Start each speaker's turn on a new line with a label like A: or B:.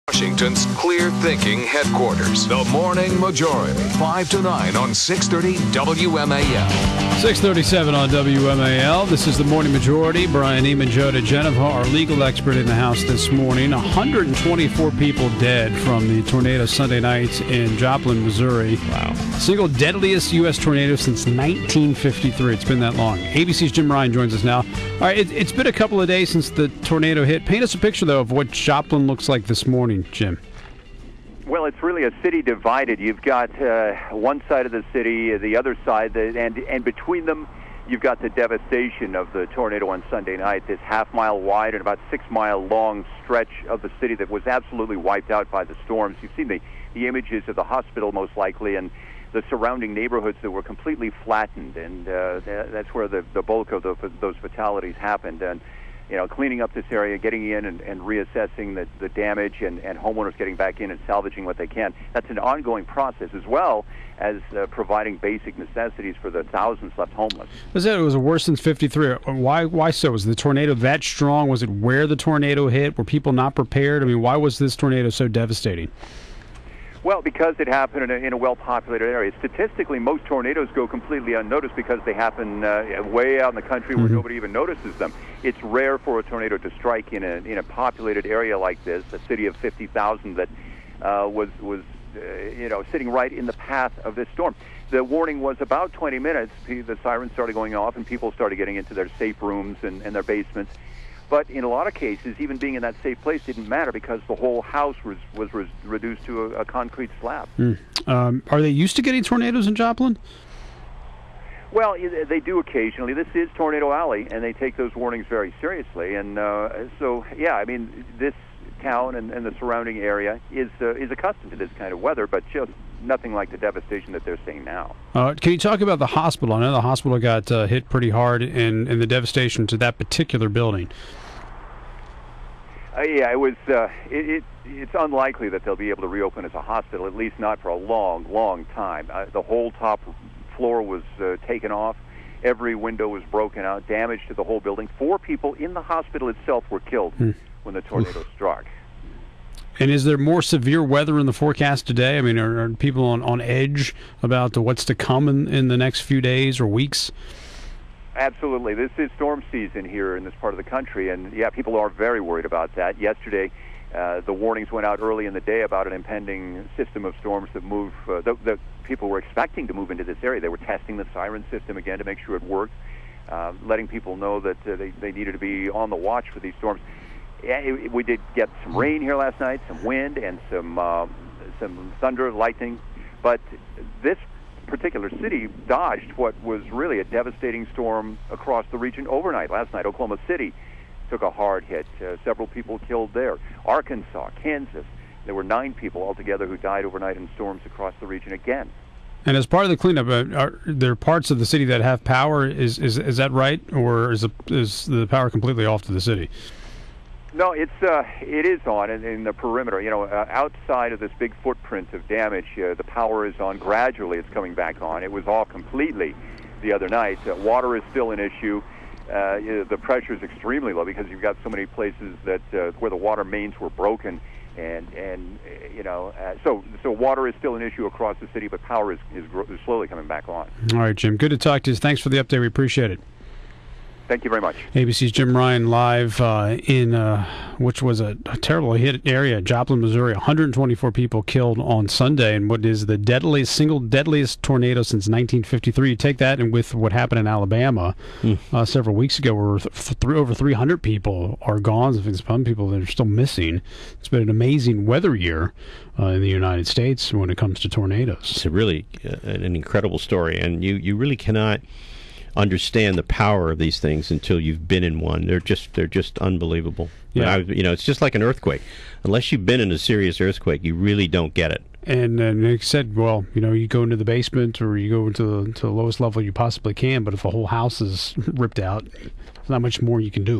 A: Washington's clear thinking headquarters. The Morning Majority, 5 to 9 on 630 WMAL.
B: 6:37 on WMAL. This is the Morning Majority. Brian Eamon, Joe DeGeneva, our legal expert in the house this morning. 124 people dead from the tornado Sunday night in Joplin, Missouri.
C: Wow.
B: Single deadliest U.S. tornado since 1953. It's been that long. ABC's Jim Ryan joins us now. All right, it's been a couple of days since the tornado hit. Paint us a picture, though, of what Joplin looks like this morning, Jim.
D: Well, it's really a city divided. You've got one side of the city, the other side, and between them, you've got the devastation of the tornado on Sunday night, this half-mile wide and about 6-mile long stretch of the city that was absolutely wiped out by the storms. You've seen the images of the hospital, most likely, and the surrounding neighborhoods that were completely flattened, and that's where the bulk of those fatalities happened. And cleaning up this area, getting in and reassessing the damage, and homeowners getting back in and salvaging what they can. That's an ongoing process, as well as providing basic necessities for the thousands left homeless.
B: I said it was worse since 53. Why so? Was the tornado that strong? Was it where the tornado hit? Were people not prepared? I mean, why was this tornado so devastating?
D: Well, because it happened in a well-populated area. Statistically, most tornadoes go completely unnoticed because they happen way out in the country where nobody even notices them. It's rare for a tornado to strike in a populated area like this, a city of 50,000 that was sitting right in the path of this storm. The warning was about 20 minutes. The sirens started going off, and people started getting into their safe rooms and their basements. But in a lot of cases, even being in that safe place didn't matter because the whole house was reduced to a concrete slab.
B: Are they used to getting tornadoes in Joplin?
D: Well, they do occasionally. This is Tornado Alley, and they take those warnings very seriously. And this town and the surrounding area is accustomed to this kind of weather, but just nothing like the devastation that they're seeing now.
B: Can you talk about the hospital? I know the hospital got hit pretty hard in the devastation to that particular building.
D: It was. It's unlikely that they'll be able to reopen as a hospital, at least not for a long, long time. The whole top floor was taken off. Every window was broken out, damage to the whole building. 4 people in the hospital itself were killed when the tornado struck.
B: And is there more severe weather in the forecast today? I mean, are people on edge about what's to come in the next few days or weeks?
D: Absolutely. This is storm season here in this part of the country, and people are very worried about that. Yesterday, the warnings went out early in the day about an impending system of storms that move. That people were expecting to move into this area. They were testing the siren system again to make sure it worked, letting people know that they needed to be on the watch for these storms. We did get some rain here last night, some wind, and some thunder, lightning. But this particular city dodged what was really a devastating storm across the region overnight. Last night, Oklahoma City took a hard hit. Several people killed there. Arkansas, Kansas, there were 9 people altogether who died overnight in storms across the region again.
B: And as part of the cleanup, are there parts of the city that have power? Is that right, or is the power completely off to the city?
D: No, it is on in the perimeter. Outside of this big footprint of damage, the power is on gradually. It's coming back on. It was off completely the other night. Water is still an issue. The pressure is extremely low because you've got so many places that where the water mains were broken, so water is still an issue across the city, but power is slowly coming back on.
B: All right, Jim. Good to talk to you. Thanks for the update. We appreciate it.
D: Thank you very much.
B: ABC's Jim Ryan live in which was a terribly hit area, Joplin, Missouri. 124 people killed on Sunday, and what is the single deadliest tornado since 1953. You take that, and with what happened in Alabama several weeks ago, where over 300 people are gone. Some people that are still missing. It's been an amazing weather year in the United States when it comes to tornadoes.
C: It's really an incredible story, and you really cannot understand the power of these things until you've been in one. They're just unbelievable.
B: Yeah.
C: It's just like an earthquake. Unless you've been in a serious earthquake, you really don't get it.
B: And they said, well, you go into the basement or you go to the lowest level you possibly can, but if a whole house is ripped out, there's not much more you can do.